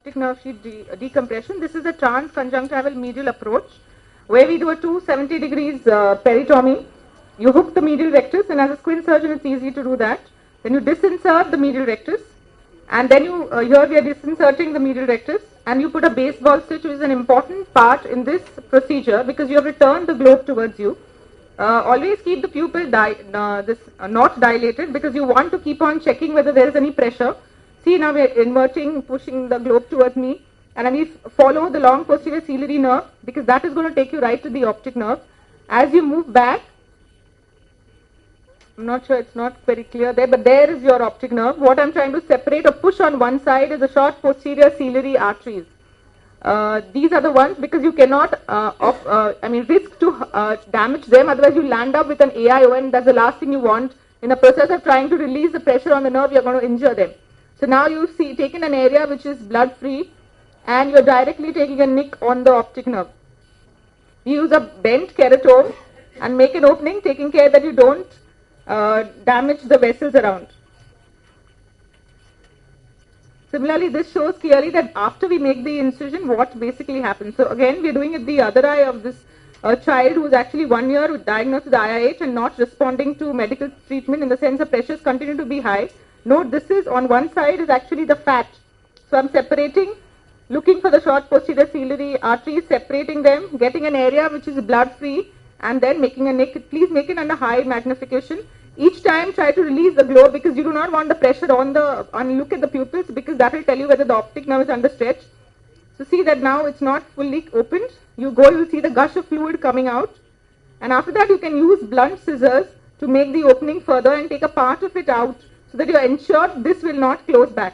optic nerve sheath decompression. This is a transconjunctival medial approach where we do a 270 degrees peritomy. You hook the medial rectus, and as a squint surgeon it's easy to do that. Then you disinsert the medial rectus, and then you here we are disinserting the medial rectus, and you put a baseball stitch, which is an important part in this procedure because you have to turn the globe towards you. Always keep the pupil not dilated because you want to keep on checking whether there is any pressure. See, now we are inverting, pushing the globe towards me, and we follow the long posterior ciliary nerve because that is going to take you right to the optic nerve. As you move back, I'm not sure, it's not very clear there, but there is your optic nerve. What I'm trying to separate or push on one side is the short posterior ciliary arteries. These are the ones because you cannot risk to damage them, otherwise you land up with an AION. That's the last thing you want. In the process of trying to release the pressure on the nerve, you're going to injure them. So now you see taken an area which is blood free, and you're directly taking a nick on the optic nerve. You use a bent keratome and make an opening, taking care that you don't damage the vessels around. Similarly, this shows clearly that after we make the incision, what basically happens. So again, we are doing it the other eye of this child who is actually 1 year diagnosed with IIH and not responding to medical treatment in the sense the pressures continue to be high. Note, this is on one side is actually the fat. So I'm separating, looking for the short posterior ciliary arteries, separating them, getting an area which is blood free, and then making a nick. Please make it under high magnification. Each time try to release the globe because you do not want the pressure on look at the pupils because that will tell you whether the optic nerve is under stretch. So see that now it's not fully opened. You will see the gush of fluid coming out, and after that you can use blunt scissors to make the opening further and take a part of it out so that you are ensured this will not close back.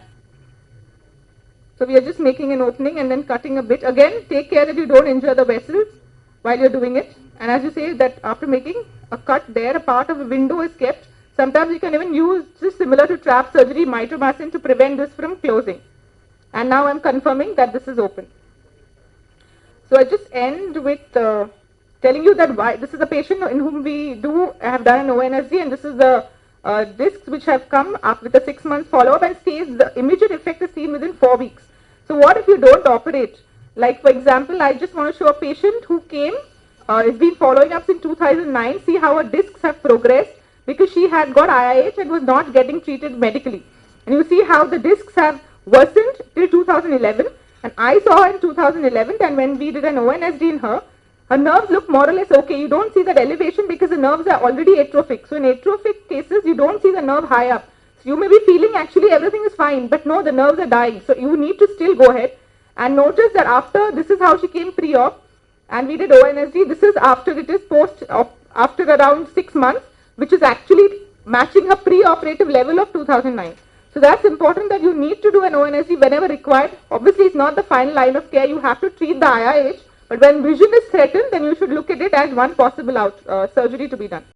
So we are just making an opening and then cutting a bit. Again, take care that you don't injure the vessels while you're doing it. And as you say that after making a cut there, a part of a window is kept. Sometimes you can even use this similar to trap surgery, mitomycin, to prevent this from closing. And now I'm confirming that this is open. So I just end with telling you that why this is a patient in whom we have done an ONSD, and this is the discs which have come up with a 6 months follow-up, and stays the immediate effect is seen within 4 weeks. So what if you don't operate? Like for example, I just want to show a patient who came, has been following up since 2009, see how her discs have progressed because she had got IIH and was not getting treated medically. And you see how the discs have worsened till 2011, and I saw her in 2011, and when we did an ONSD in her, her nerves look more or less okay. You don't see that elevation because the nerves are already atrophic. So in atrophic cases, you don't see the nerve high up. So you may be feeling actually everything is fine, but no, the nerves are dying. So you need to still go ahead. And notice that after, this is how she came pre-op, and we did ONSD. This is after, it is post-op, after around 6 months, which is actually matching her pre-operative level of 2009. So that's important that you need to do an ONSD whenever required. Obviously, it's not the final line of care. You have to treat the IIH, but when vision is threatened, then you should look at it as one possible surgery to be done.